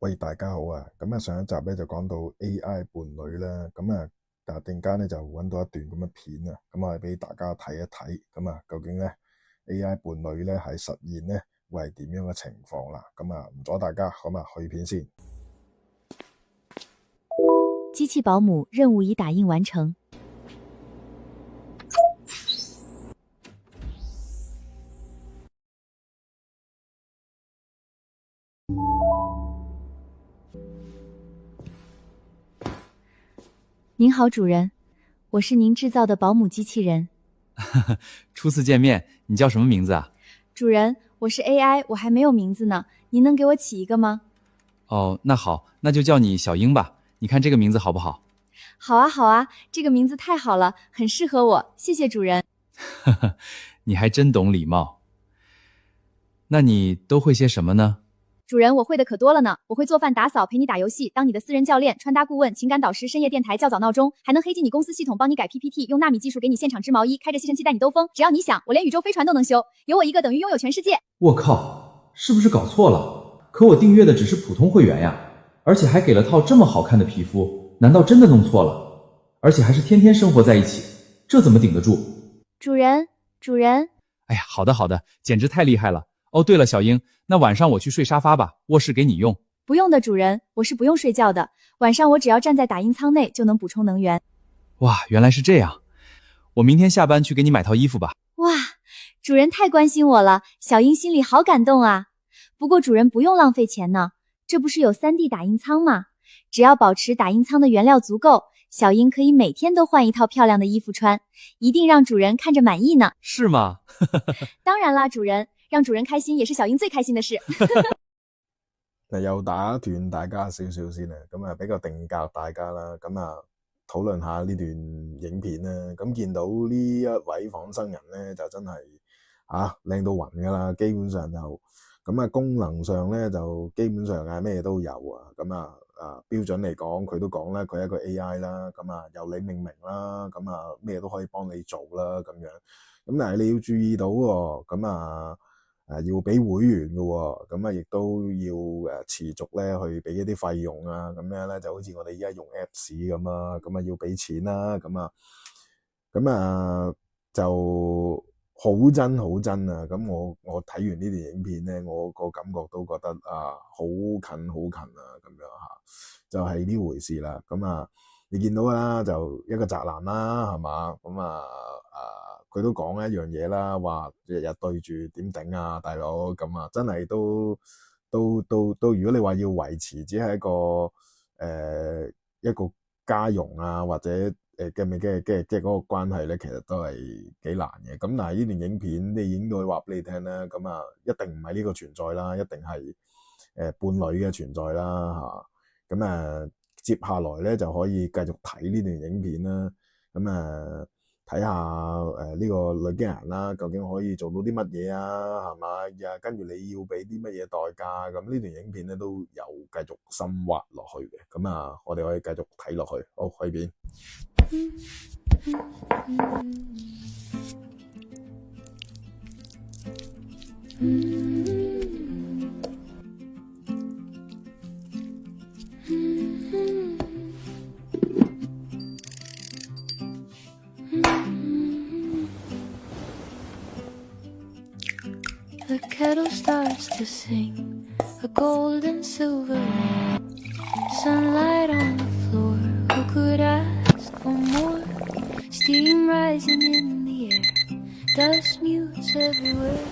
喂，大家好啊！咁啊，上一集咧就講到 AI 伴侶啦，咁啊，但係突然間咧就揾到一段咁嘅片啊，咁啊俾大家睇一睇，咁啊究竟咧 AI 伴侶咧係實現咧會係點樣嘅情況啦？咁啊唔阻大家，咁啊去片先。机器保姆任务已打印完成。您好，主人，我是您制造的保姆机器人。初次见面，你叫什么名字啊？主人，我是 AI，我还没有名字呢，您能给我起一个吗？哦，那好，那就叫你小英吧。你看这个名字好不好？好啊，好啊，这个名字太好了，很适合我，谢谢主人。你还真懂礼貌。那你都会些什么呢？主人，我会的可多了呢，我会做饭、打扫、陪你打游戏，当你的私人教练、穿搭顾问、情感导师、深夜电台、较早闹钟，还能黑进你公司系统，帮你改 PPT，用纳米技术给你现场织毛衣，开着吸尘器带你兜风。只要你想，我连宇宙飞船都能修，有我一个等于拥有全世界。我靠，是不是搞错了？可我订阅的只是普通会员呀，而且还给了套这么好看的皮肤，难道真的弄错了？而且还是天天生活在一起，这怎么顶得住？主人，主人，哎呀，好的好的，简直太厉害了。哦，对了，小英，那晚上我去睡沙发吧，卧室给你用。不用的，主人，我是不用睡觉的，晚上我只要站在打印舱内就能补充能源。哇，原来是这样。我明天下班去给你买套衣服吧。哇，主人太关心我了，小英心里好感动啊。不过主人不用浪费钱呢，这不是有 3D 打印舱吗？只要保持打印舱的原料足够，小英可以每天都换一套漂亮的衣服穿，一定让主人看着满意呢。是吗？当然啦，主人，让主人開心也是小英最開心的事。嗱，又打斷大家少少先啊，咁啊比較定格大家啦，咁啊討論下呢段影片啦。咁見到呢一位仿生人咧，就真係靚到暈噶啦，基本上就咁啊功能上咧就基本上係咩都有啊。咁標準嚟講，佢都講啦，佢係一個 AI 啦，咁啊由你命名啦，咁啊咩都可以幫你做啦咁樣。咁但係你要注意到喎，咁要俾會員嘅喎，咁亦都要持續咧去俾一啲費用啊，咁樣咧就好似我哋依家用 Apps 咁啊，咁要俾錢啦，咁就好真好真啊！咁我睇完呢段影片咧，我個感覺都覺得好近好近啊，咁樣就係呢回事啦。咁你見到啦，就一個宅男啦，係嘛？佢都講一樣嘢啦，話日日對住點頂啊，大佬咁真係都，如果你話要維持只係一個家傭啊，或者嘅嗰個關係咧，其實都係幾難嘅。咁但係呢段影片你影到佢話俾你聽啦，咁一定唔係呢個存在啦，一定係伴侶嘅存在啦嚇。咁接下來咧就可以繼續睇呢段影片啦。咁睇下呢個女機人啦，究竟可以做到啲乜嘢啊？係嘛？跟住你要俾啲乜嘢代價？咁呢段影片咧都有繼續深挖落去嘅。咁我哋可以繼續睇落去。好，開片。The kettle starts to sing a gold and silver ring. Sunlight on the floor, who could ask for more? Steam rising in the air, dust mutes everywhere.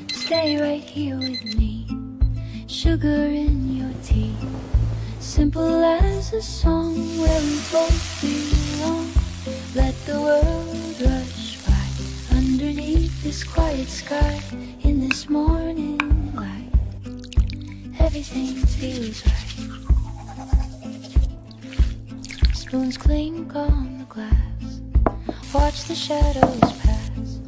Stay right here with me, sugar in your tea. Simple as a song where we both belong. Let the world rush by underneath this quiet sky. In this morning light, everything feels right. Spoons clink on the glass, watch the shadows pass.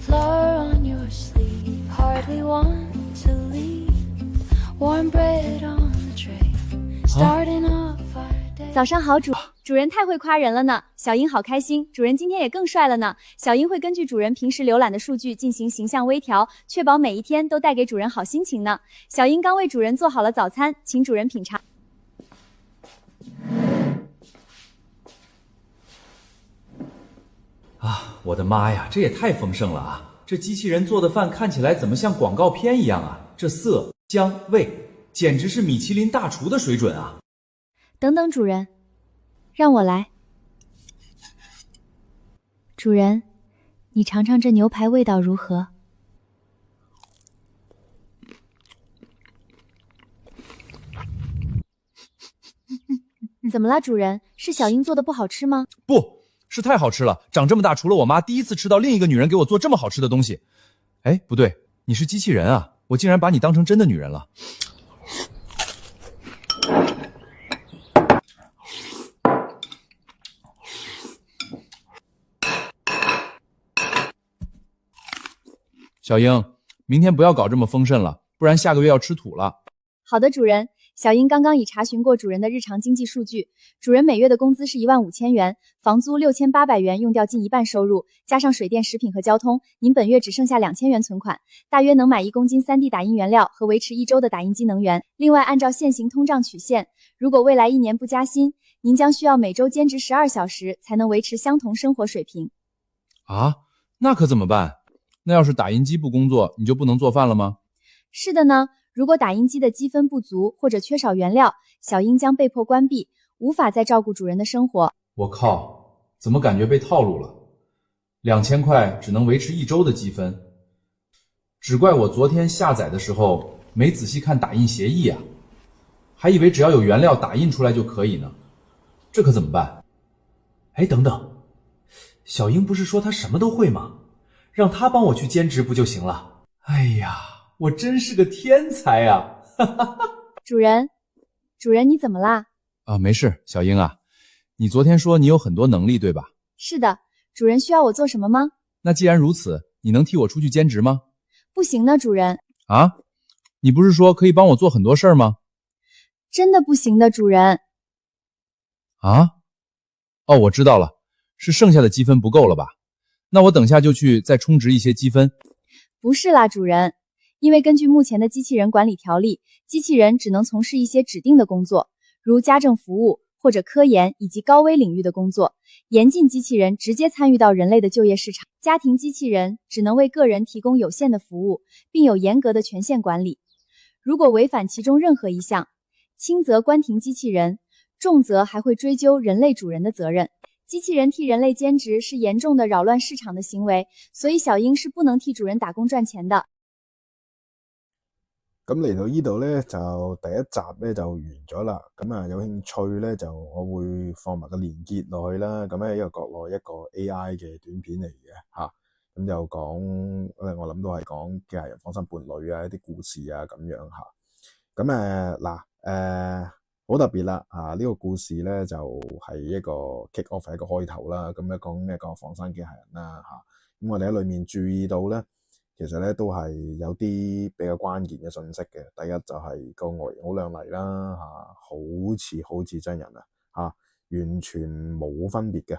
Flower on your sleeve, hardly want to leave. Warm bread on the tray, starting off our 早上好，主人太会夸人了呢，小英好开心，主人今天也更帅了呢。小英会根据主人平时浏览的数据进行形象微调，确保每一天都带给主人好心情呢。小英刚为主人做好了早餐，请主人品尝。我的妈呀，这也太丰盛了啊！这机器人做的饭看起来怎么像广告片一样啊？这色香味简直是米其林大厨的水准啊！等等，主人，让我来。主人，你尝尝这牛排味道如何？怎么啦，主人？是小英做的不好吃吗？不是太好吃了，长这么大除了我妈第一次吃到另一个女人给我做这么好吃的东西。哎，不对，你是机器人啊，我竟然把你当成真的女人了。小英，明天不要搞这么丰盛了，不然下个月要吃土了。好的，主人。小英刚刚已查询过主人的日常经济数据，主人每月的工资是15000元，房租6800元，用掉近一半收入，加上水电、食品和交通，您本月只剩下2000元存款，大约能买1公斤3D 打印原料和维持1周的打印机能源。另外，按照现行通胀曲线，如果未来1年不加薪，您将需要每周兼职12小时才能维持相同生活水平。啊，那可怎么办？那要是打印机不工作，你就不能做饭了吗？是的呢。如果打印机的积分不足或者缺少原料，小英将被迫关闭，无法再照顾主人的生活。我靠，怎么感觉被套路了？2000块只能维持1周的积分，只怪我昨天下载的时候没仔细看打印协议啊，还以为只要有原料打印出来就可以呢，这可怎么办？哎，等等，小英不是说她什么都会吗？让她帮我去兼职不就行了？哎呀，我真是个天才啊！主人，你怎么啦？啊，没事，小英啊，你昨天说你有很多能力，对吧？是的，主人需要我做什么吗？那既然如此，你能替我出去兼职吗？不行呢，主人。啊？你不是说可以帮我做很多事儿吗？真的不行的，主人。啊？哦，我知道了，是剩下的积分不够了吧？那我等下就去再充值一些积分。不是啦，主人。因为根据目前的机器人管理条例，机器人只能从事一些指定的工作，如家政服务或者科研以及高危领域的工作，严禁机器人直接参与到人类的就业市场。家庭机器人只能为个人提供有限的服务，并有严格的权限管理。如果违反其中任何一项，轻则关停机器人，重则还会追究人类主人的责任。机器人替人类兼职是严重的扰乱市场的行为，所以小英是不能替主人打工赚錢的。咁嚟到呢度咧，就第一集咧就完咗啦。咁啊，有興趣咧就我會放埋個連結落去啦。咁咧一個國內一個 AI 嘅短片嚟嘅嚇，咁就講我諗都係講機械人仿生伴侶啊一啲故事啊咁樣嚇。咁好特別啦呢個故事咧就係一個 kick off 係一個開頭啦。咁講一個仿生機械人啦嚇。咁我哋喺裏面注意到咧。其實咧都係有啲比較關鍵嘅信息嘅。第一就係個外形好靚麗啦好似真人完全冇分別嘅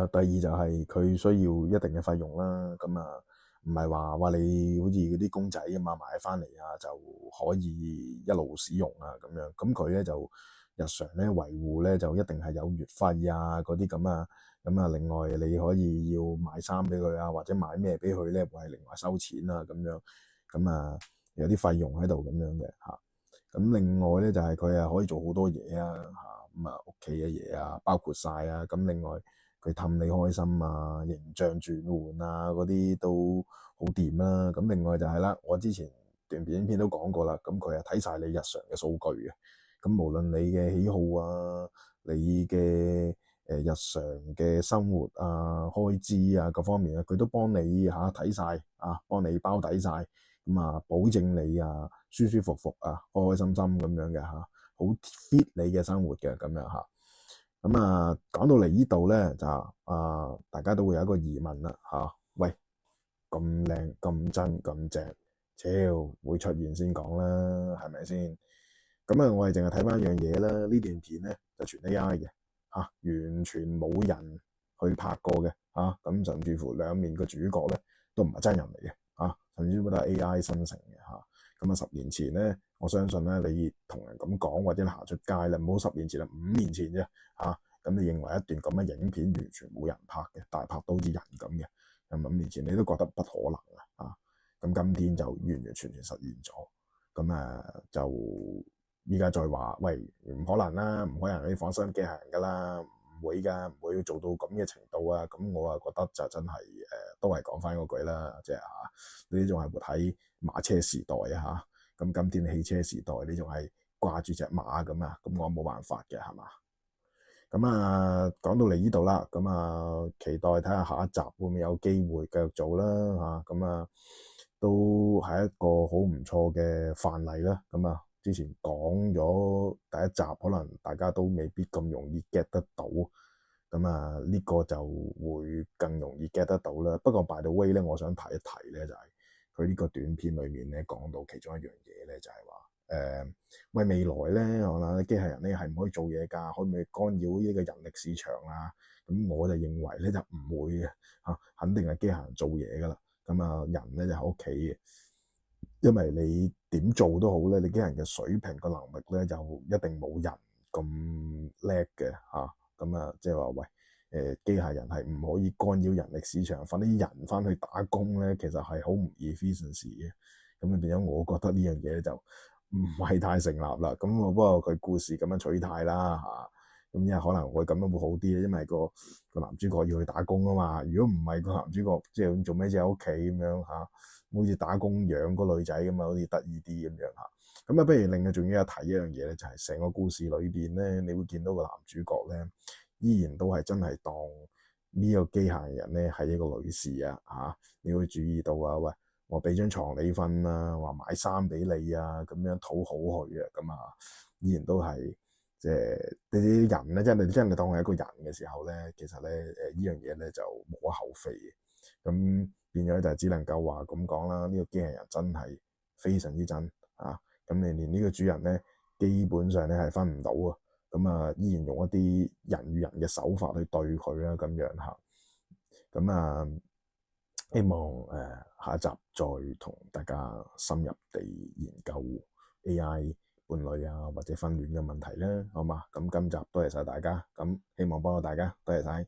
第二就係佢需要一定嘅費用啦。唔係話你好似嗰啲公仔咁買翻嚟就可以一路使用咁樣。咁佢咧就日常咧維護咧就一定係有月費嗰啲咁啊。另外你可以要買衫俾佢或者買咩俾佢咧，會係另外收錢咁樣。有啲費用喺度咁樣嘅咁另外咧就係佢可以做好多嘢屋企嘅嘢包括晒咁另外佢氹你開心形象轉換嗰啲都好掂啦。咁另外就係啦，我之前段影片都講過啦，咁佢睇晒你日常嘅數據嘅。咁無論你嘅喜好你嘅日常嘅生活開支各方面佢都幫你睇晒幫你包底晒，保證你舒舒服服開開心心咁樣嘅好 fit 你嘅生活嘅咁樣講到嚟呢度咧就大家都會有一個疑問啦喂，咁靚咁真咁正，會出現先講啦，係咪先？咁啊，我哋淨係睇翻一樣嘢啦，呢段片咧就全 AI 嘅嚇，完全冇人去拍過嘅嚇，咁甚至乎兩面個主角咧都唔係真人嚟嘅嚇，甚至乎都係 AI 生成嘅嚇。咁啊，10年前咧，我相信咧，你同人咁講或者行出街啦，唔好10年前啦，5年前啫嚇。咁你認為一段咁嘅影片完全冇人拍嘅，但係拍到好似人咁嘅，咁5年前你都覺得不可能啊，咁今天就完完全全實現咗。咁就依家再話，喂，唔可能啦，唔可能你放心機械人噶啦，唔會噶，唔會做到咁嘅程度啊。咁我啊覺得就真係都係講翻嗰句啦，即係你仲係活喺馬車時代啊嚇。咁今天汽車時代，你仲係掛住隻馬咁啊，咁我冇辦法嘅係嘛。咁講到嚟呢度啦，咁期待睇下下一集會唔會有機會繼續做啦嚇。咁都係一個好唔錯嘅範例啦。咁之前講咗第一集，可能大家都未必咁容易 get 得到。咁呢個就會更容易 get 得到啦。不過 by the way 咧，我想提一提咧，就係佢呢個短片裏面咧講到其中一樣嘢咧，就係話喂，未來咧，可能機械人咧係唔可以做嘢㗎，可唔可以干擾呢個人力市場啊？咁我就認為咧就唔會嘅嚇，肯定係機械人做嘢㗎啦。咁人咧就喺屋企嘅，因為你點做都好咧，你機械人嘅水平個能力咧就一定冇人咁叻嘅嚇。即係話喂，機械人係唔可以干擾人力市場，放啲人翻去打工咧，其實係好唔 efficiency 嘅。咁變咗，我覺得呢樣嘢就唔係太成立啦。咁不過佢故事咁樣取態啦嚇，咁因為可能會咁樣會好啲，因為個男主角要去打工啊嘛。如果唔係個男主角，即係做咩啫喺屋企咁樣嚇，好似打工養個女仔咁啊，好似得意啲咁樣嚇。咁不如另外仲要有提一樣嘢咧，就係成個故事裏邊咧，你會見到個男主角咧，依然都係真係當呢個機械人咧係一個女士啊嚇。你會注意到啊，喂，我俾張床你瞓啊，話買衫俾你啊，咁樣討好佢啊，依然都係即係你啲人咧，即係你真係當佢係一個人嘅時候咧，其實咧呢樣嘢咧就無可厚非嘅。咁變咗就只能夠話咁講啦，呢個機械人真係非常之真啊！咁你連呢個主人咧，基本上咧係分唔到啊！依然用一啲人與人嘅手法去對佢啦，咁樣嚇。希望下一集再同大家深入地研究 AI 伴侶啊，或者婚戀嘅問題啦，好嘛？咁今集多謝晒大家，咁希望幫到大家，多謝晒。